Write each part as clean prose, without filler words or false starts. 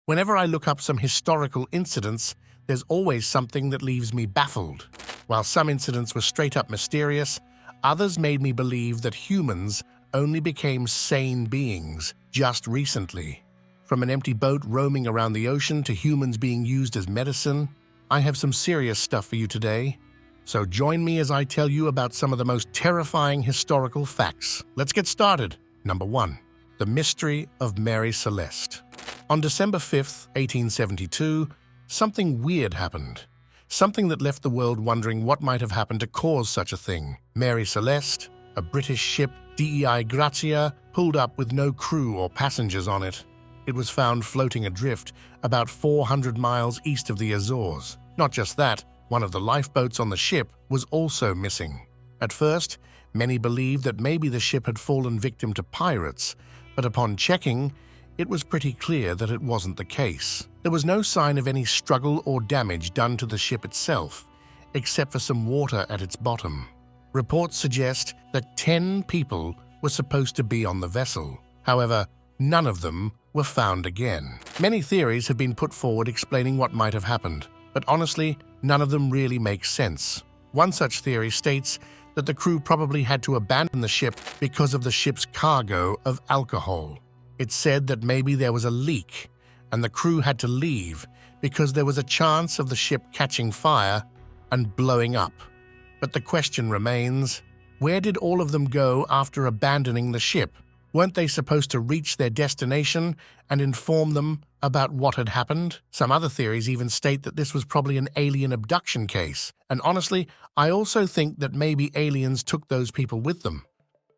Whenever I look up some historical incidents, there's always something that leaves me baffled. While some incidents were straight up mysterious, others made me believe that humans only became sane beings just recently. From an empty boat roaming around the ocean to humans being used as medicine, I have some serious stuff for you today. So join me as I tell you about some of the most terrifying historical facts. Let's get started. Number 1. The mystery of Mary Celeste. On December 5th, 1872, something weird happened. Something that left the world wondering what might have happened to cause such a thing. Mary Celeste, a British ship, DEI Grazia, pulled up with no crew or passengers on it. It was found floating adrift about 400 miles east of the Azores. Not just that, one of the lifeboats on the ship was also missing. At first, many believed that maybe the ship had fallen victim to pirates, but upon checking, it was pretty clear that it wasn't the case. There was no sign of any struggle or damage done to the ship itself, except for some water at its bottom. Reports suggest that 10 people were supposed to be on the vessel. However, none of them were found again. Many theories have been put forward explaining what might have happened, but honestly, none of them really make sense. One such theory states that the crew probably had to abandon the ship because of the ship's cargo of alcohol. It's said that maybe there was a leak and the crew had to leave because there was a chance of the ship catching fire and blowing up. But the question remains, where did all of them go after abandoning the ship? Weren't they supposed to reach their destination and inform them about what had happened? Some other theories even state that this was probably an alien abduction case. And honestly, I also think that maybe aliens took those people with them.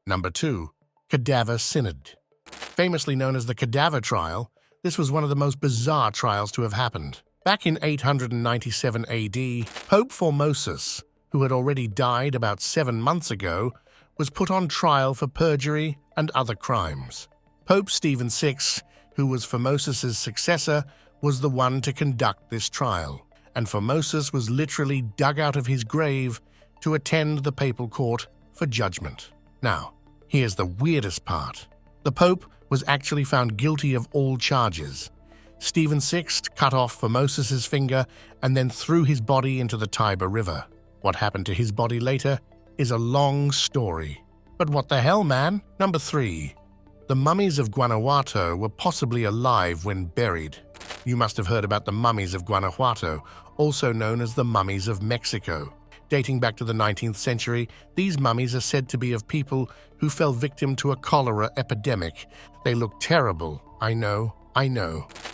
Number 2. Kadava Synod. Famously known as the Kadava Trial, this was one of the most bizarre trials to have happened. Back in 897 AD, Pope Formosus, who had already died about 7 months ago, was put on trial for perjury and other crimes. Pope Stephen VI, who was Formosus's successor, was the one to conduct this trial, and Formosus was literally dug out of his grave to attend the papal court for judgment. Now, here's the weirdest part. The Pope was actually found guilty of all charges. Stephen VI cut off Formosus's finger and then threw his body into the Tiber River. What happened to his body later is a long story. But what the hell, man? Number 3. The mummies of Guanajuato were possibly alive when buried. You must have heard about the mummies of Guanajuato, also known as the mummies of Mexico. Dating back to the 19th century, these mummies are said to be of people who fell victim to a cholera epidemic. They look terrible, I know.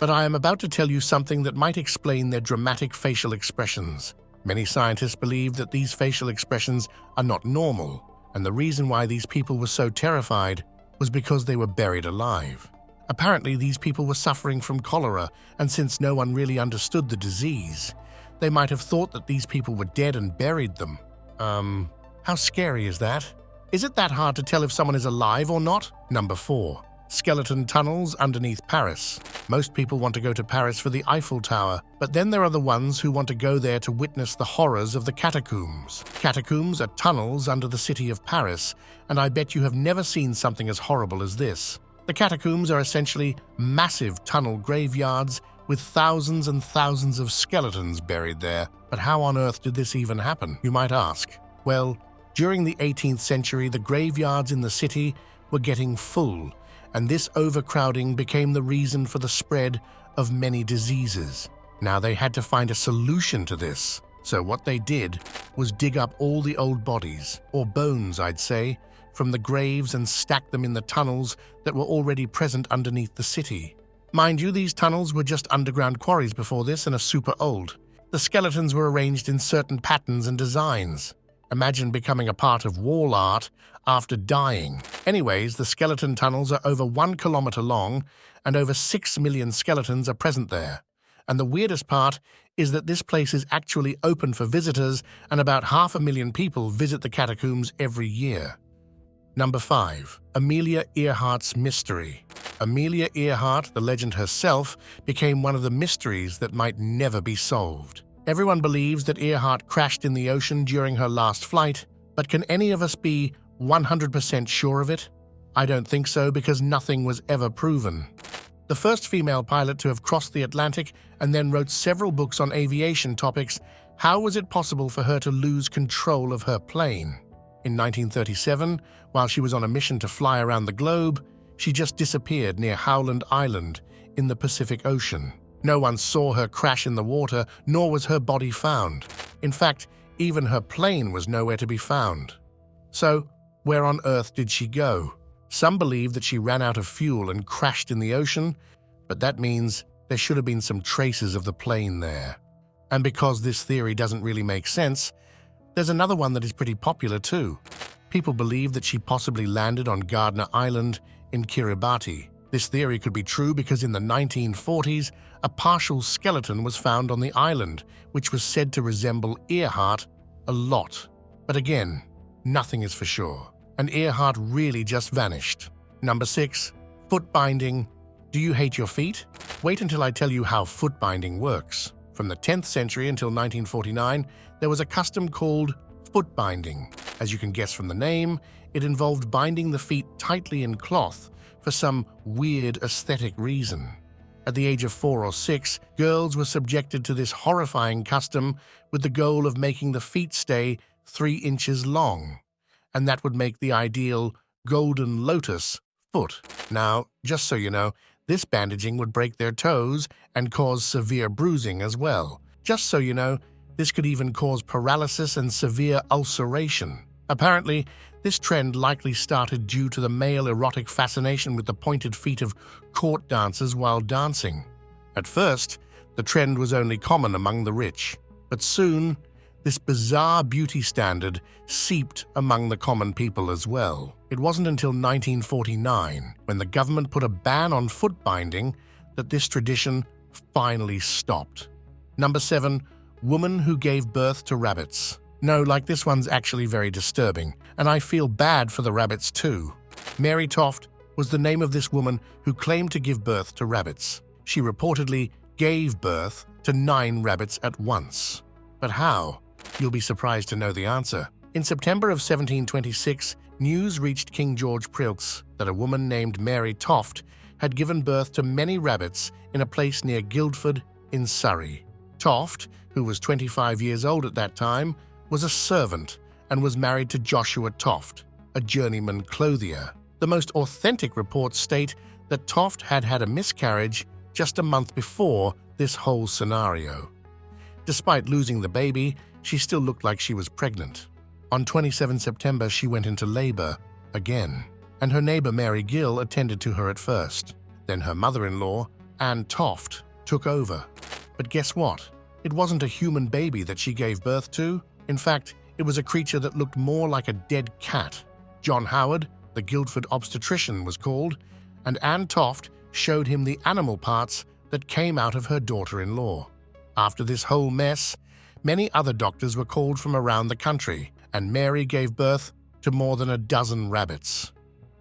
But I am about to tell you something that might explain their dramatic facial expressions. Many scientists believe that these facial expressions are not normal, and the reason why these people were so terrified was because they were buried alive. Apparently, these people were suffering from cholera, and since no one really understood the disease, they might have thought that these people were dead and buried them. How scary is that? Is it that hard to tell if someone is alive or not? Number 4. Skeleton tunnels underneath Paris. Most people want to go to Paris for the Eiffel Tower, but then there are the ones who want to go there to witness the horrors of the catacombs. Catacombs are tunnels under the city of Paris, and I bet you have never seen something as horrible as this. The catacombs are essentially massive tunnel graveyards with thousands and thousands of skeletons buried there. But how on earth did this even happen, you might ask? Well, during the 18th century, the graveyards in the city were getting full, and this overcrowding became the reason for the spread of many diseases. Now they had to find a solution to this, so what they did was dig up all the old bodies, or bones I'd say, from the graves and stack them in the tunnels that were already present underneath the city. Mind you, these tunnels were just underground quarries before this and are super old. The skeletons were arranged in certain patterns and designs. Imagine becoming a part of wall art after dying. Anyways, the skeleton tunnels are over 1 kilometer long, and over 6 million skeletons are present there. And the weirdest part is that this place is actually open for visitors, and about 500,000 people visit the catacombs every year. Number 5. Amelia Earhart's mystery. Amelia Earhart, the legend herself, became one of the mysteries that might never be solved. Everyone believes that Earhart crashed in the ocean during her last flight, but can any of us be 100% sure of it? I don't think so, because nothing was ever proven. The first female pilot to have crossed the Atlantic and then wrote several books on aviation topics, how was it possible for her to lose control of her plane? In 1937, while she was on a mission to fly around the globe, she just disappeared near Howland Island in the Pacific Ocean. No one saw her crash in the water, nor was her body found. In fact, even her plane was nowhere to be found. So, where on earth did she go? Some believe that she ran out of fuel and crashed in the ocean, but that means there should have been some traces of the plane there. And because this theory doesn't really make sense, there's another one that is pretty popular too. People believe that she possibly landed on Gardner Island in Kiribati. This theory could be true because in the 1940s, a partial skeleton was found on the island, which was said to resemble Earhart a lot. But again, nothing is for sure. And Earhart really just vanished. Number 6. Footbinding. Do you hate your feet? Wait until I tell you how footbinding works. From the 10th century until 1949, there was a custom called footbinding. As you can guess from the name, it involved binding the feet tightly in cloth for some weird aesthetic reason. At the age of 4 or 6, girls were subjected to this horrifying custom with the goal of making the feet stay 3 inches long, and that would make the ideal golden lotus foot. Now, just so you know, this bandaging would break their toes and cause severe bruising as well. Just so you know, this could even cause paralysis and severe ulceration. Apparently, this trend likely started due to the male erotic fascination with the pointed feet of court dancers while dancing. At first, the trend was only common among the rich, but soon, this bizarre beauty standard seeped among the common people as well. It wasn't until 1949, when the government put a ban on footbinding, that this tradition finally stopped. Number 7. Woman who gave birth to rabbits. No, like this one's actually very disturbing, and I feel bad for the rabbits too. Mary Toft was the name of this woman who claimed to give birth to rabbits. She reportedly gave birth to 9 rabbits at once. But how? You'll be surprised to know the answer. In September of 1726, news reached King George Prilks that a woman named Mary Toft had given birth to many rabbits in a place near Guildford in Surrey. Toft, who was 25 years old at that time, was a servant and was married to Joshua Toft, a journeyman clothier. The most authentic reports state that Toft had had a miscarriage just a month before this whole scenario. Despite losing the baby, she still looked like she was pregnant. On 27 September, she went into labor again, and her neighbor Mary Gill attended to her at first. Then her mother-in-law, Anne Toft, took over. But guess what? It wasn't a human baby that she gave birth to. In fact, it was a creature that looked more like a dead cat. John Howard, the Guildford obstetrician, was called, and Anne Toft showed him the animal parts that came out of her daughter-in-law. After this whole mess, many other doctors were called from around the country, and Mary gave birth to more than a dozen rabbits.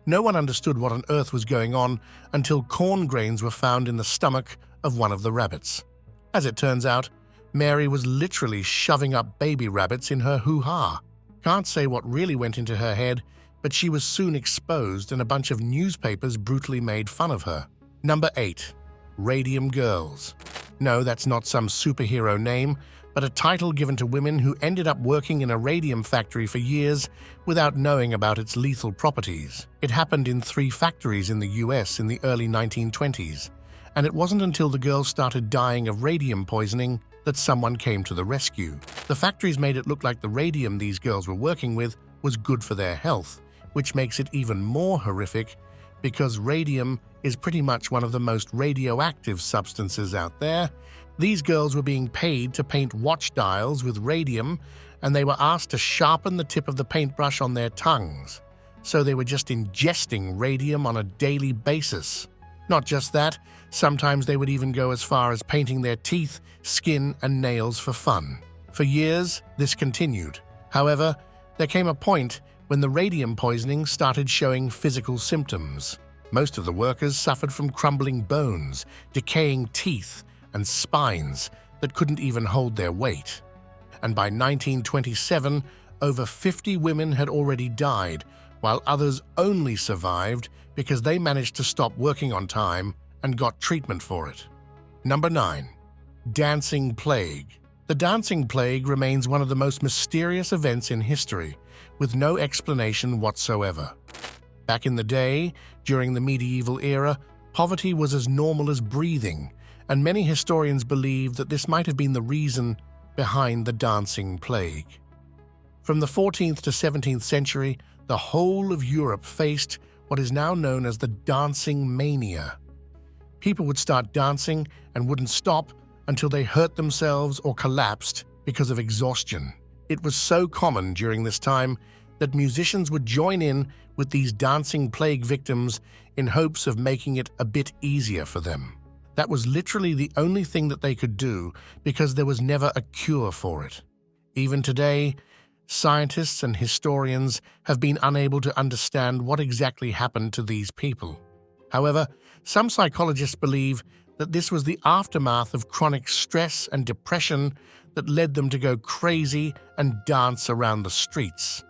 No one understood what on earth was going on until corn grains were found in the stomach of one of the rabbits. As it turns out, Mary was literally shoving up baby rabbits in her hoo-ha. Can't say what really went into her head, but she was soon exposed and a bunch of newspapers brutally made fun of her. Number 8. Radium Girls. No, that's not some superhero name, but a title given to women who ended up working in a radium factory for years without knowing about its lethal properties. It happened in 3 factories in the US in the early 1920s, and it wasn't until the girls started dying of radium poisoning that someone came to the rescue. The factories made it look like the radium these girls were working with was good for their health, which makes it even more horrific because radium is pretty much one of the most radioactive substances out there. These girls were being paid to paint watch dials with radium, and they were asked to sharpen the tip of the paintbrush on their tongues. So they were just ingesting radium on a daily basis. Not just that, sometimes they would even go as far as painting their teeth, skin, and nails for fun. For years, this continued. However, there came a point when the radium poisoning started showing physical symptoms. Most of the workers suffered from crumbling bones, decaying teeth, and spines that couldn't even hold their weight. And by 1927, over 50 women had already died, while others only survived because they managed to stop working on time and got treatment for it. Number 9. Dancing Plague. The dancing plague remains one of the most mysterious events in history, with no explanation whatsoever. Back in the day, during the medieval era, poverty was as normal as breathing, and many historians believe that this might have been the reason behind the dancing plague. From the 14th to 17th century, the whole of Europe faced what is now known as the dancing mania. People would start dancing and wouldn't stop until they hurt themselves or collapsed because of exhaustion. It was so common during this time that musicians would join in with these dancing plague victims in hopes of making it a bit easier for them. That was literally the only thing that they could do because there was never a cure for it. Even today, scientists and historians have been unable to understand what exactly happened to these people. However, some psychologists believe that this was the aftermath of chronic stress and depression that led them to go crazy and dance around the streets.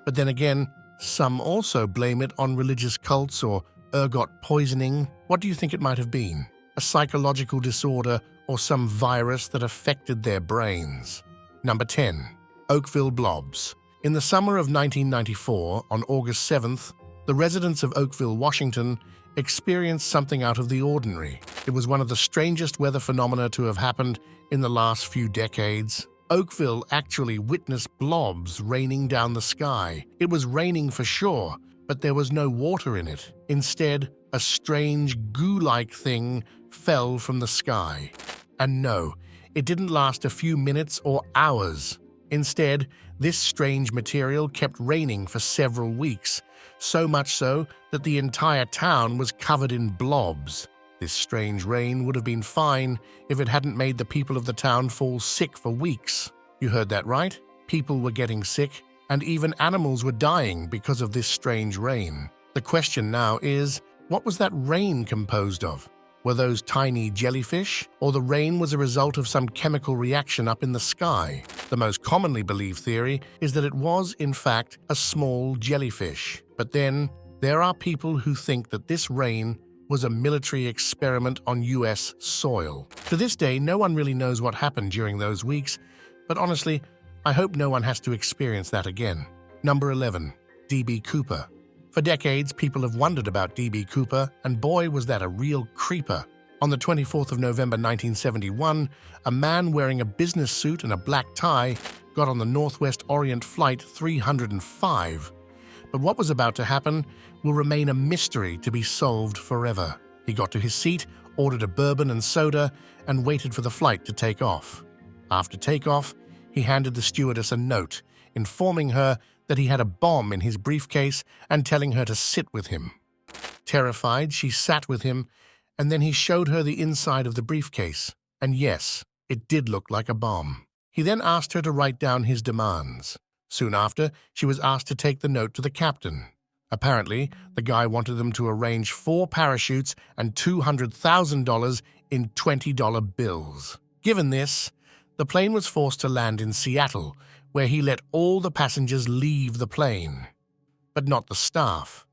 But then again, some also blame it on religious cults or ergot poisoning. What do you think it might have been? A psychological disorder or some virus that affected their brains? Number 10. Oakville blobs. In the summer of 1994, on August 7th, the residents of Oakville, Washington, experienced something out of the ordinary. It was one of the strangest weather phenomena to have happened in the last few decades. Oakville actually witnessed blobs raining down the sky. It was raining for sure, but there was no water in it. Instead, a strange goo-like thing fell from the sky. And no, it didn't last a few minutes or hours. Instead, this strange material kept raining for several weeks, so much so that the entire town was covered in blobs. This strange rain would have been fine if it hadn't made the people of the town fall sick for weeks. You heard that right? People were getting sick, and even animals were dying because of this strange rain. The question now is, what was that rain composed of? Were those tiny jellyfish, or the rain was a result of some chemical reaction up in the sky? The most commonly believed theory is that it was, in fact, a small jellyfish. But then, there are people who think that this rain was a military experiment on US soil. To this day, no one really knows what happened during those weeks, but honestly, I hope no one has to experience that again. Number 11. D.B. Cooper. For decades, people have wondered about D.B. Cooper, and boy, was that a real creeper. On the 24th of November 1971, a man wearing a business suit and a black tie got on the Northwest Orient Flight 305. But what was about to happen will remain a mystery to be solved forever. He got to his seat, ordered a bourbon and soda, and waited for the flight to take off. After takeoff, he handed the stewardess a note, informing her that he had a bomb in his briefcase and telling her to sit with him. Terrified, she sat with him, and then he showed her the inside of the briefcase. And yes, it did look like a bomb. He then asked her to write down his demands. Soon after, she was asked to take the note to the captain. Apparently, the guy wanted them to arrange 4 parachutes and $200,000 in $20 bills. Given this, the plane was forced to land in Seattle, where he let all the passengers leave the plane, but not the staff.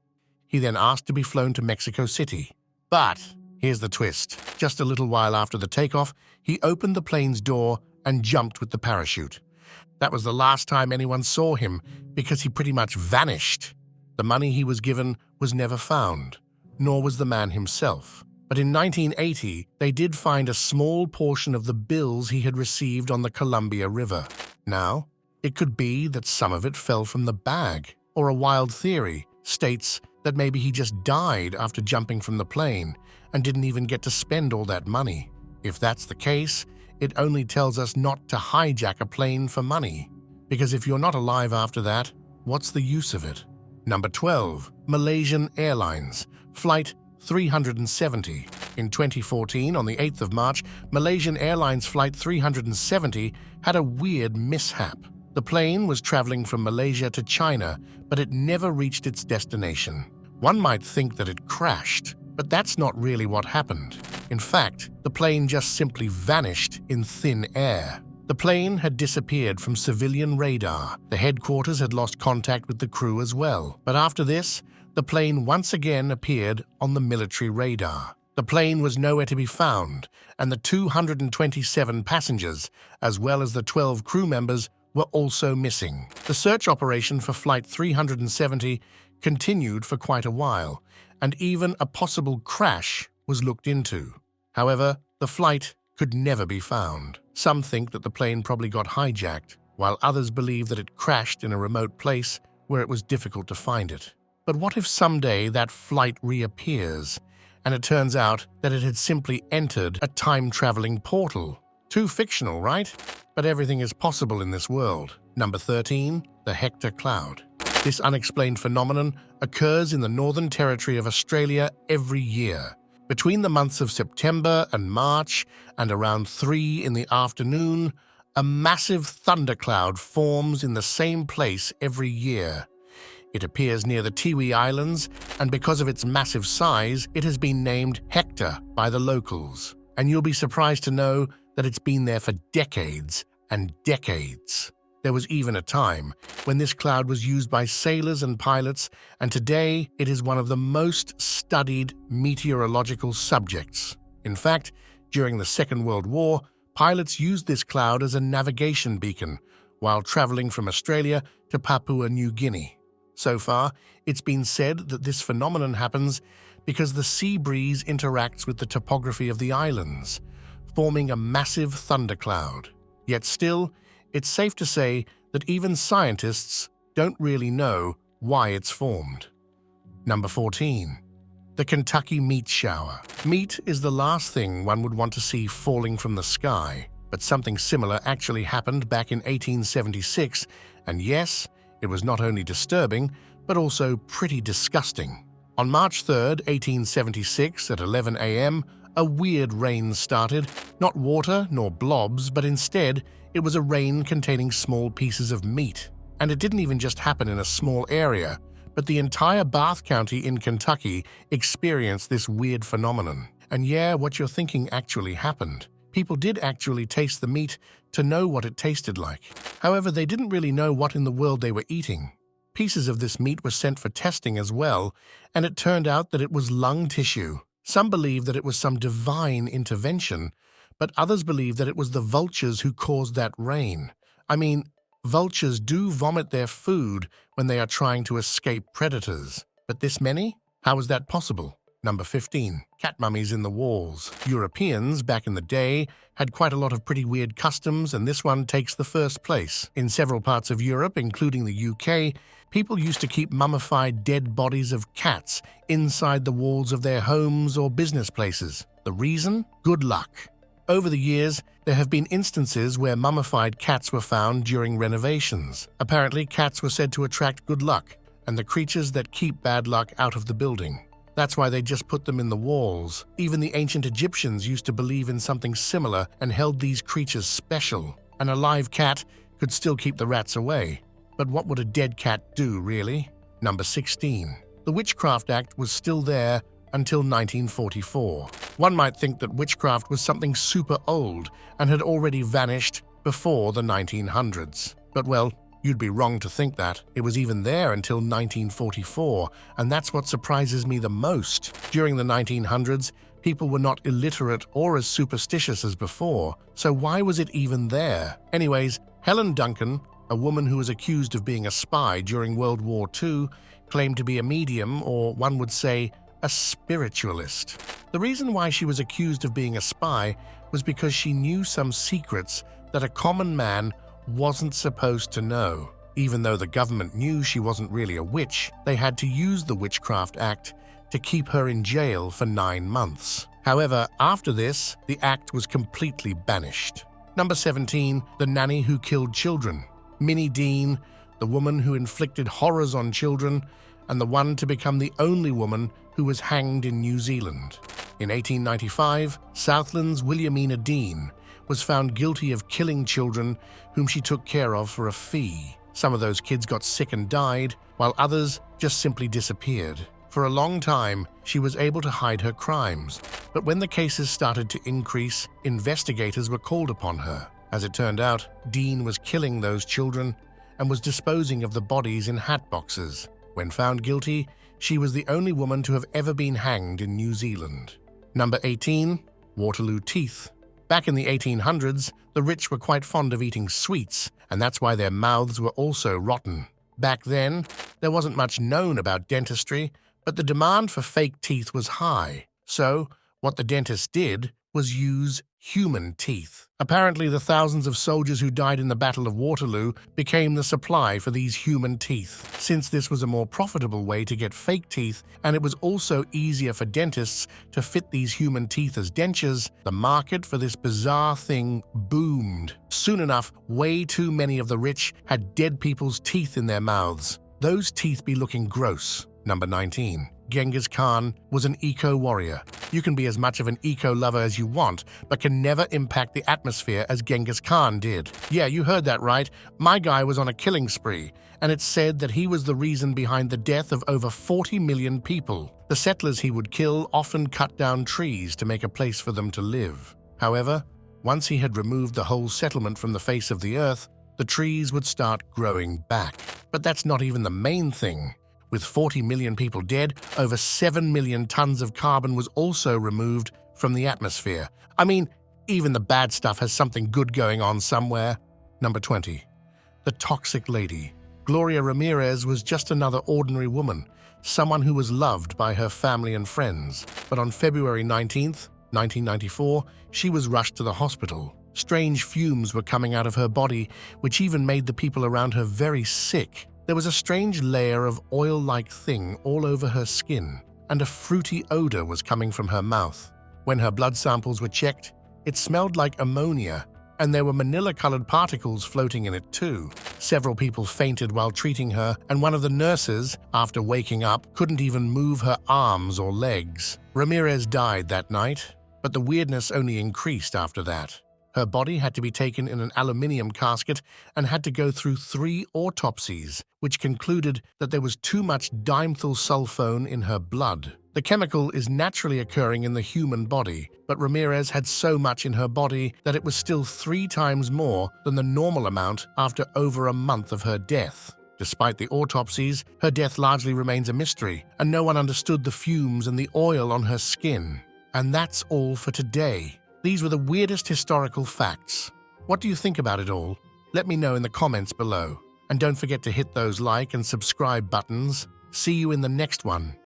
He then asked to be flown to Mexico City. But here's the twist. Just a little while after the takeoff, he opened the plane's door and jumped with the parachute. That was the last time anyone saw him because he pretty much vanished. The money he was given was never found, nor was the man himself. But in 1980, they did find a small portion of the bills he had received on the Columbia River. Now, it could be that some of it fell from the bag, or a wild theory states that maybe he just died after jumping from the plane and didn't even get to spend all that money. If that's the case, it only tells us not to hijack a plane for money, because if you're not alive after that, what's the use of it? Number 12. Malaysian Airlines, Flight 370. In 2014, on the 8th of March, Malaysian Airlines Flight 370 had a weird mishap. The plane was traveling from Malaysia to China, but it never reached its destination. One might think that it crashed, but that's not really what happened. In fact, the plane just simply vanished in thin air. The plane had disappeared from civilian radar. The headquarters had lost contact with the crew as well. But after this, the plane once again appeared on the military radar. The plane was nowhere to be found, and the 227 passengers, as well as the 12 crew members, were also missing. The search operation for Flight 370 continued for quite a while, and even a possible crash was looked into. However, the flight could never be found. Some think that the plane probably got hijacked, while others believe that it crashed in a remote place where it was difficult to find it. But what if someday that flight reappears, and it turns out that it had simply entered a time-traveling portal? Too fictional, right? But everything is possible in this world. Number 13, the Hector Cloud. This unexplained phenomenon occurs in the Northern Territory of Australia every year. Between the months of September and March, and around 3 in the afternoon, a massive thundercloud forms in the same place every year. It appears near the Tiwi Islands, and because of its massive size, it has been named Hector by the locals. And you'll be surprised to know that it's been there for decades and decades. There was even a time when this cloud was used by sailors and pilots, and today it is one of the most studied meteorological subjects. In fact, during the Second World War, pilots used this cloud as a navigation beacon while traveling from Australia to Papua New Guinea. So far, it's been said that this phenomenon happens because the sea breeze interacts with the topography of the islands, forming a massive thundercloud. Yet still, it's safe to say that even scientists don't really know why it's formed. Number 14. The Kentucky meat shower. Meat is the last thing one would want to see falling from the sky, but something similar actually happened back in 1876, and yes, it was not only disturbing, but also pretty disgusting. On March 3rd, 1876, at 11 a.m., a weird rain started. Not water nor blobs, but instead, it was a rain containing small pieces of meat. And it didn't even just happen in a small area, but the entire Bath County in Kentucky experienced this weird phenomenon. And yeah, what you're thinking actually happened. People did actually taste the meat to know what it tasted like. However, they didn't really know what in the world they were eating. Pieces of this meat were sent for testing as well, and it turned out that it was lung tissue. Some believe that it was some divine intervention, but others believe that it was the vultures who caused that rain. I mean, vultures do vomit their food when they are trying to escape predators. But this many? How is that possible? Number 15. Cat mummies in the walls. Europeans, back in the day, had quite a lot of pretty weird customs, and this one takes the first place. In several parts of Europe, including the UK, people used to keep mummified dead bodies of cats inside the walls of their homes or business places. The reason? Good luck. Over the years, there have been instances where mummified cats were found during renovations. Apparently, cats were said to attract good luck, and the creatures that keep bad luck out of the building. That's why they just put them in the walls. Even the ancient Egyptians used to believe in something similar and held these creatures special. An alive cat could still keep the rats away. But what would a dead cat do, really? Number 16. The Witchcraft Act was still there until 1944. One might think that witchcraft was something super old and had already vanished before the 1900s. But well, you'd be wrong to think that. It was even there until 1944, and that's what surprises me the most. During the 1900s, people were not illiterate or as superstitious as before, so why was it even there? Anyways, Helen Duncan, a woman who was accused of being a spy during World War II, claimed to be a medium, or one would say, a spiritualist. The reason why she was accused of being a spy was because she knew some secrets that a common man wasn't supposed to know. Even though the government knew she wasn't really a witch, they had to use the Witchcraft Act to keep her in jail for 9 months. However, after this, the act was completely banished. Number 17, the nanny who killed children. Minnie Dean, the woman who inflicted horrors on children, and the one to become the only woman who was hanged in New Zealand. In 1895, Southland's Williamina Dean was found guilty of killing children whom she took care of for a fee. Some of those kids got sick and died, while others just simply disappeared. For a long time, she was able to hide her crimes, but when the cases started to increase, investigators were called upon her. As it turned out, Dean was killing those children and was disposing of the bodies in hat boxes. When found guilty, she was the only woman to have ever been hanged in New Zealand. Number 18. Waterl Teeth. Back in the 1800s, the rich were quite fond of eating sweets, and that's why their mouths were also rotten. Back then, there wasn't much known about dentistry, but the demand for fake teeth was high. So, what the dentists did was use human teeth. Apparently, the thousands of soldiers who died in the Battle of Waterloo became the supply for these human teeth. Since this was a more profitable way to get fake teeth, and it was also easier for dentists to fit these human teeth as dentures, the market for this bizarre thing boomed. Soon enough, way too many of the rich had dead people's teeth in their mouths. Those teeth be looking gross. Number 19. Genas Khan was an eco-warrior. You can be as much of an eco-lover as you want, but can never impact the atmosphere as Genas Khan did. Yeah, you heard that right. My guy was on a killing spree, and it's said that he was the reason behind the death of over 40 million people. The settlers he would kill often cut down trees to make a place for them to live. However, once he had removed the whole settlement from the face of the earth, the trees would start growing back. But that's not even the main thing. With 40 million people dead, over 7 million tons of carbon was also removed from the atmosphere. I mean, even the bad stuff has something good going on somewhere. Number 20. The Toxic Lady. Gloria Ramirez was just another ordinary woman, someone who was loved by her family and friends. But on February 19th, 1994, she was rushed to the hospital. Strange fumes were coming out of her body, which even made the people around her very sick. There was a strange layer of oil-like thing all over her skin, and a fruity odor was coming from her mouth. When her blood samples were checked, it smelled like ammonia, and there were manila-colored particles floating in it too. Several people fainted while treating her, and one of the nurses, after waking up, couldn't even move her arms or legs. Ramirez died that night, but the weirdness only increased after that. Her body had to be taken in an aluminium casket and had to go through 3 autopsies, which concluded that there was too much dimethylsulfone in her blood. The chemical is naturally occurring in the human body, but Ramirez had so much in her body that it was still 3 times more than the normal amount after over a month of her death. Despite the autopsies, her death largely remains a mystery, and no one understood the fumes and the oil on her skin. And that's all for today. These were the weirdest historical facts. What do you think about it all? Let me know in the comments below. And don't forget to hit those like and subscribe buttons. See you in the next one.